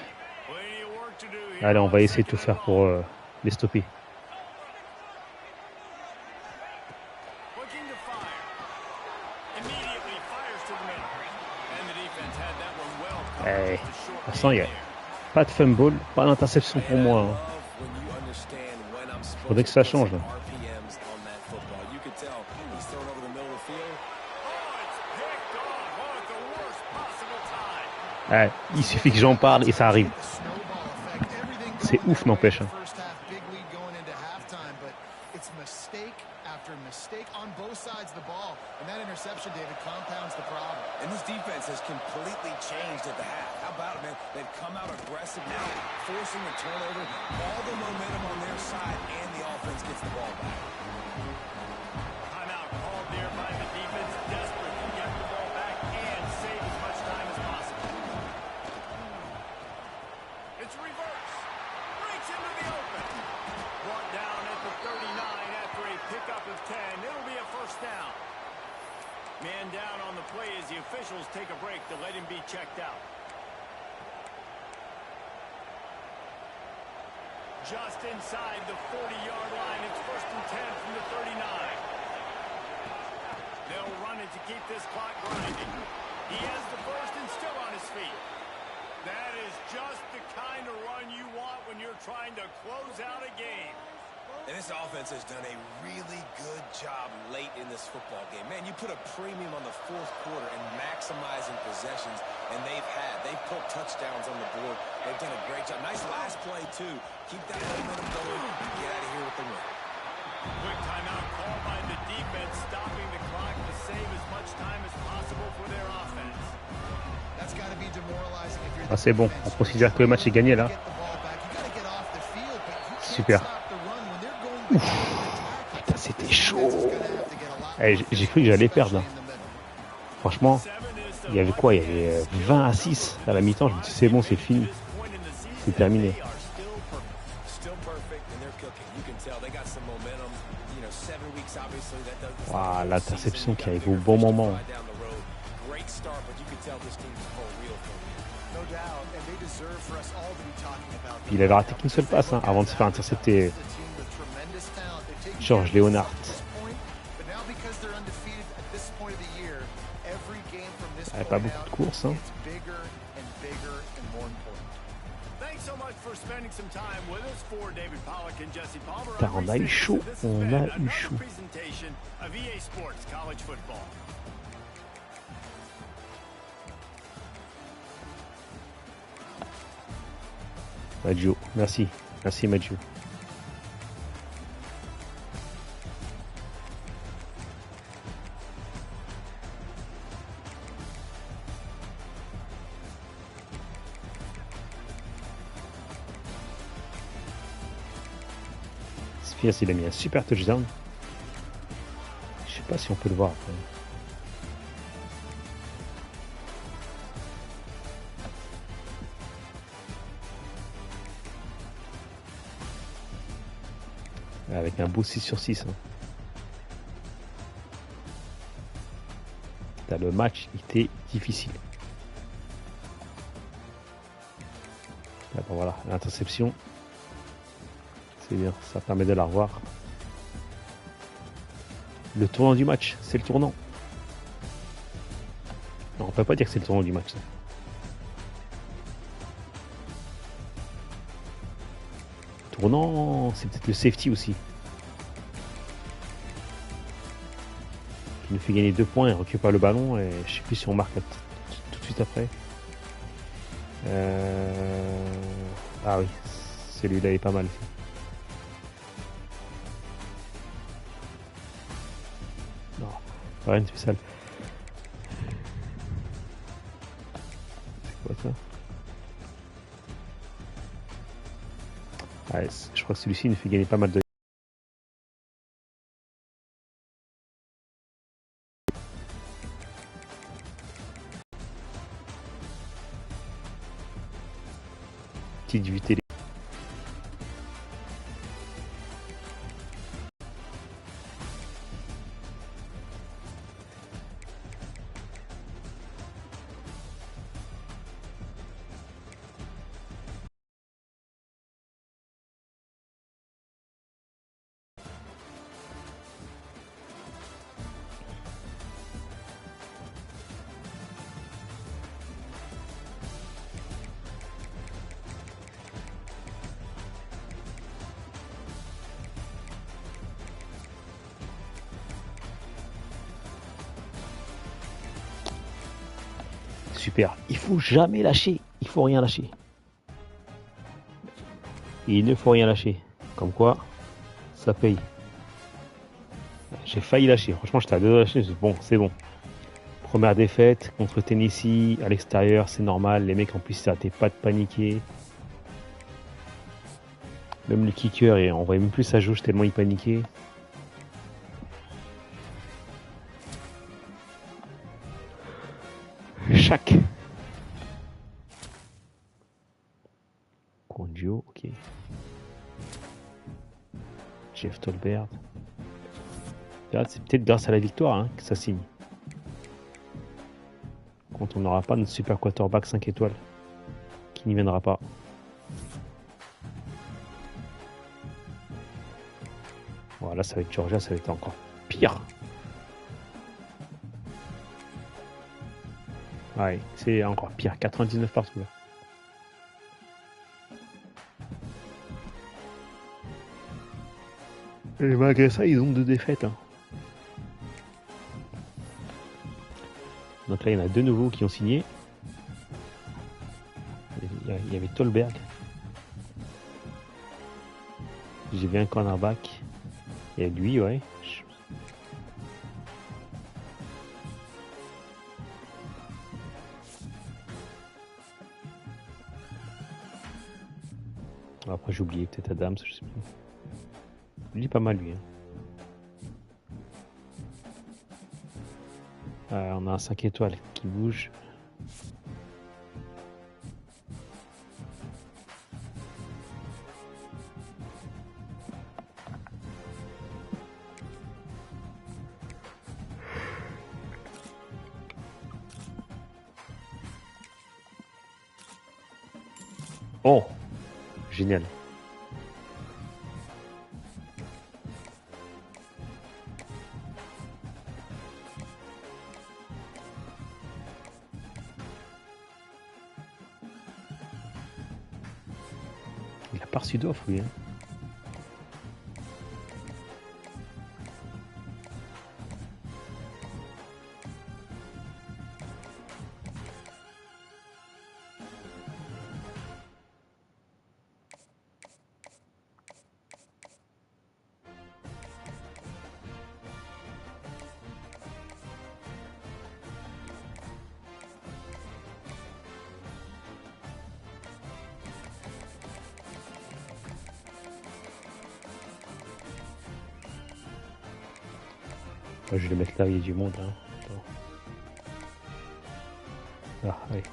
Allez, on va essayer de tout faire pour les stopper. Hey, de toute façon, il n'y a pas de fumble, pas d'interception pour moi. Hein. Faudrait que ça change. Là. Ouais, il suffit que j'en parle et ça arrive. C'est ouf, n'empêche. Hein. And this defense has completely changed at the half. How about it, man? They've come out aggressive now, forcing the turnover, all the momentum on their side, and the offense gets the ball back. Timeout called there by the defense, desperate to get the ball back and save as much time as possible. It's reverse. Breaks into the open. Brought down at the 39 after a pickup of 10. It'll be a first down. Man down on the play as the officials take a break to let him be checked out. Just inside the 40-yard line. It's 1st and 10 from the 39. They'll run it to keep this clock grinding. He has the first and still on his feet. That is just the kind of run you want when you're trying to close out a game. And this offense has done a really good job late in this football game. Man, you put a premium on the fourth quarter and maximizing possessions, and they've put touchdowns on the board. They've done a great job. Nice last play, too. Keep that momentum going and get out of here with the win. Quick timeout called by the defense, stopping the clock to save as much time as possible for their offense. That's got to be demoralizing if you're Ah, c'est bon, on considère que le match est gagné là. Super. Putain, c'était chaud. Eh, j'ai cru que j'allais perdre là. Franchement, il y avait quoi? Il y avait 20 à 6 à la mi-temps. Je me dis c'est bon, c'est fini. C'est terminé. Wow, l'interception qui arrive au bon moment. Il avait raté qu'une seule passe hein, avant de se faire intercepter George Leonard. Il n'y avait pas beaucoup de courses. Hein. Putain, on a eu chaud. On a eu chaud. Maggio, merci. Merci Maggio. Spears, il a mis un super touchdown. Je sais pas si on peut le voir après. Avec un beau 6 sur 6. Hein. Le match était difficile. Là, bon, voilà, l'interception. C'est bien, ça permet de la revoir. Le tournant du match, c'est le tournant. Non, on peut pas dire que c'est le tournant du match. Ça. Tournant, c'est peut-être le safety aussi. Qui nous fait gagner 2 points et récupère le ballon. Et je sais plus si on marque tout de suite après. Ah oui, celui-là est pas mal. Non, rien de spécial. C'est quoi ça? Ouais, je crois que celui-ci nous fait gagner pas mal de... Petite vue télé. Super. Il faut jamais lâcher. Il faut rien lâcher. Il ne faut rien lâcher. Comme quoi, ça paye. J'ai failli lâcher. Franchement, j'étais à 2 de lâcher. Bon, c'est bon. Première défaite contre Tennessee à l'extérieur, c'est normal. Les mecs en plus, ça n'arrêtait pas de paniquer. Même le kicker, et on voyait même plus sa jauge tellement il paniquait. Chaque. Condio, ok. Jeff Tolbert. C'est peut-être grâce à la victoire hein, que ça signe. quand on n'aura pas notre super quarterback 5 étoiles qui n'y viendra pas. Voilà, ça va être Georgia, ça va être encore pire. Ouais, c'est encore pire, 99 partout là. Et malgré ça, ils ont 2 défaites. Hein. Donc là, il y en a 2 nouveaux qui ont signé. Il y avait Tolberg. J'ai vu un cornerback. Et lui, ouais. Après, j'ai oublié peut-être Adams, je sais plus. Il lit pas mal, lui. Hein. On a un 5 étoiles qui bouge. Oh, génial. Il a pas reçu d'offre, lui. Hein. Je vais le mettre là, il y a du monde. Hein. Ah, allez.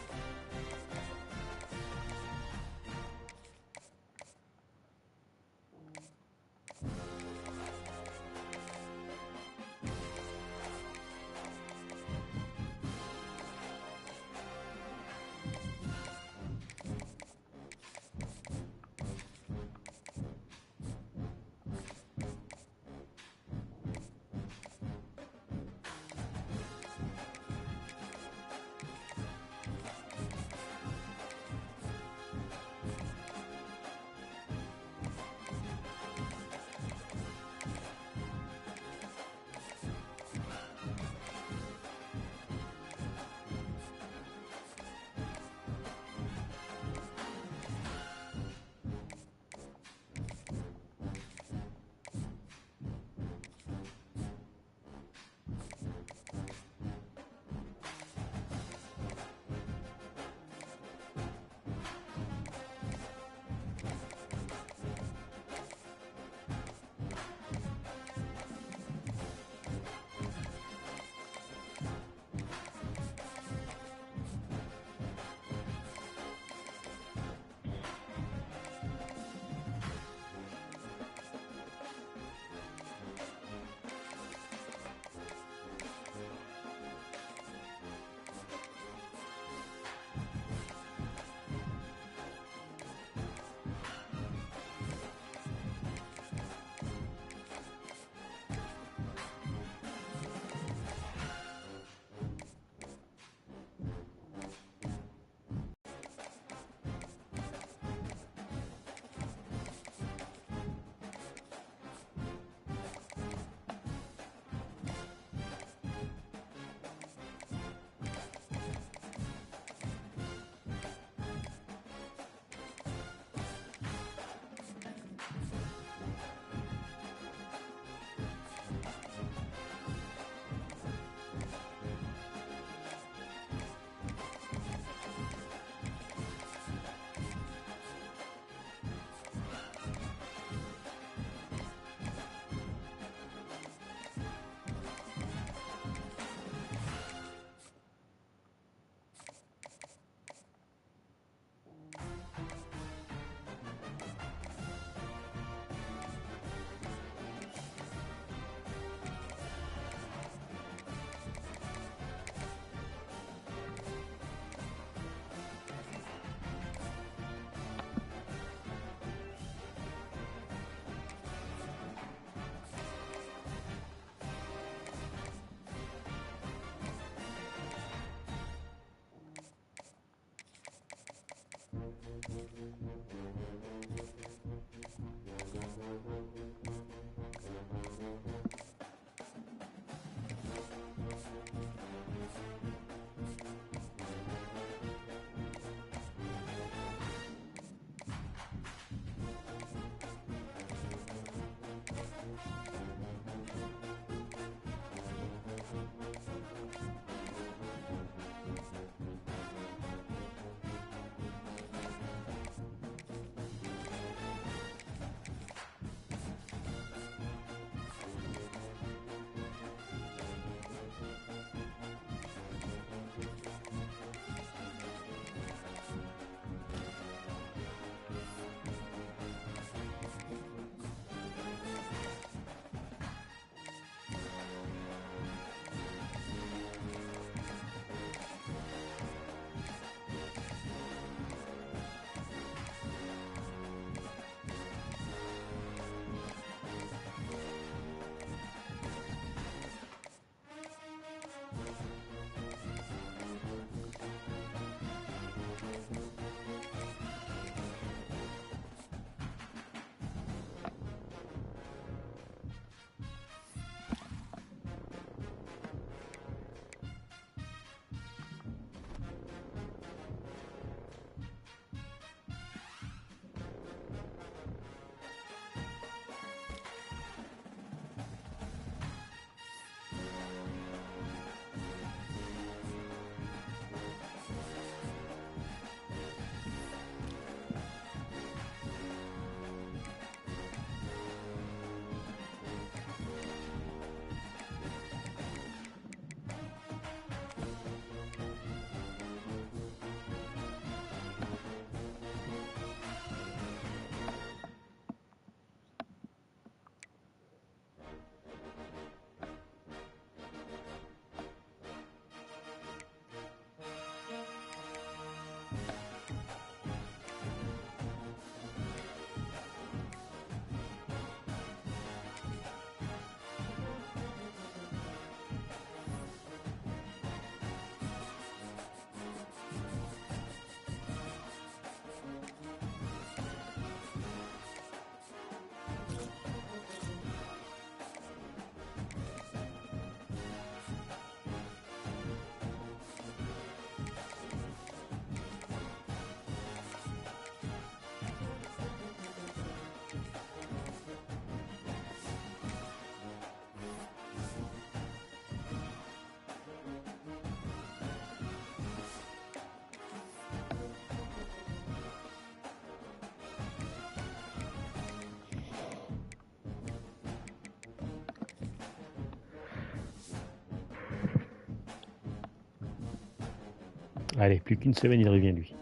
Allez, plus qu'une semaine, il revient lui.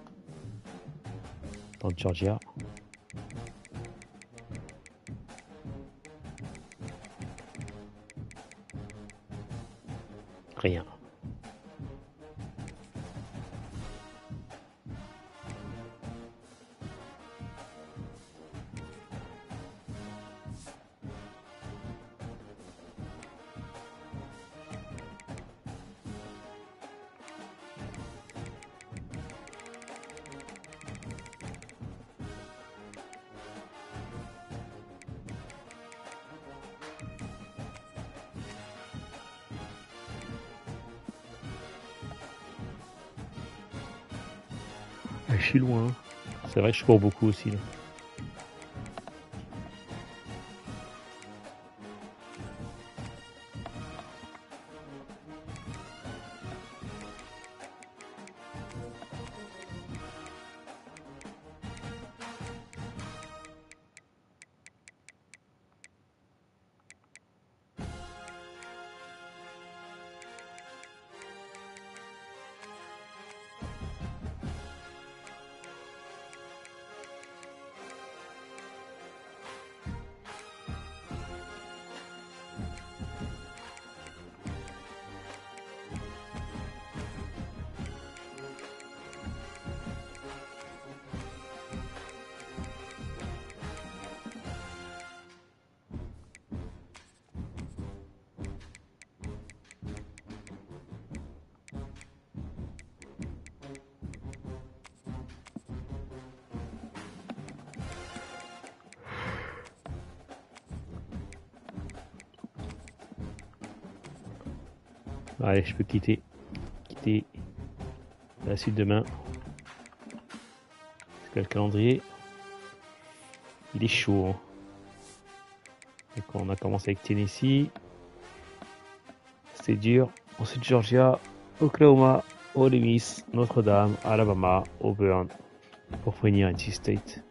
Dans Georgia. Rien. Je suis loin. C'est vrai que je cours beaucoup aussi. Là. Allez, je peux quitter la suite demain. Parce que le calendrier, il est chaud. Hein. Donc on a commencé avec Tennessee. C'était dur. Ensuite Georgia, Oklahoma, Ole Miss, Notre-Dame, Alabama, Auburn. Pour finir NC State.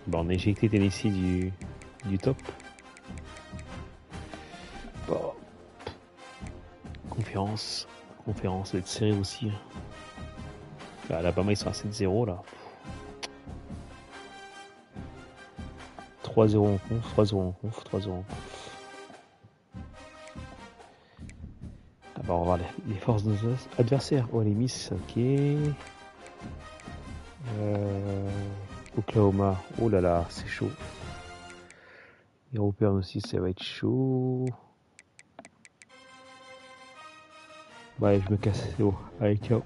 Bon, on a éjecté Tennessee du top. Bon. Conférence va être serrée aussi. Alabama ils sont à 7-0 là. 3-0 en conf, 3-0 en conf, 3-0 en conf. Ah bah on va voir les forces de nos adversaires. Oh les Miss, ok. Oklahoma, oh là là, c'est chaud. Européen aussi, ça va être chaud. Ouais, je me casse, c'est bon. Allez, ciao.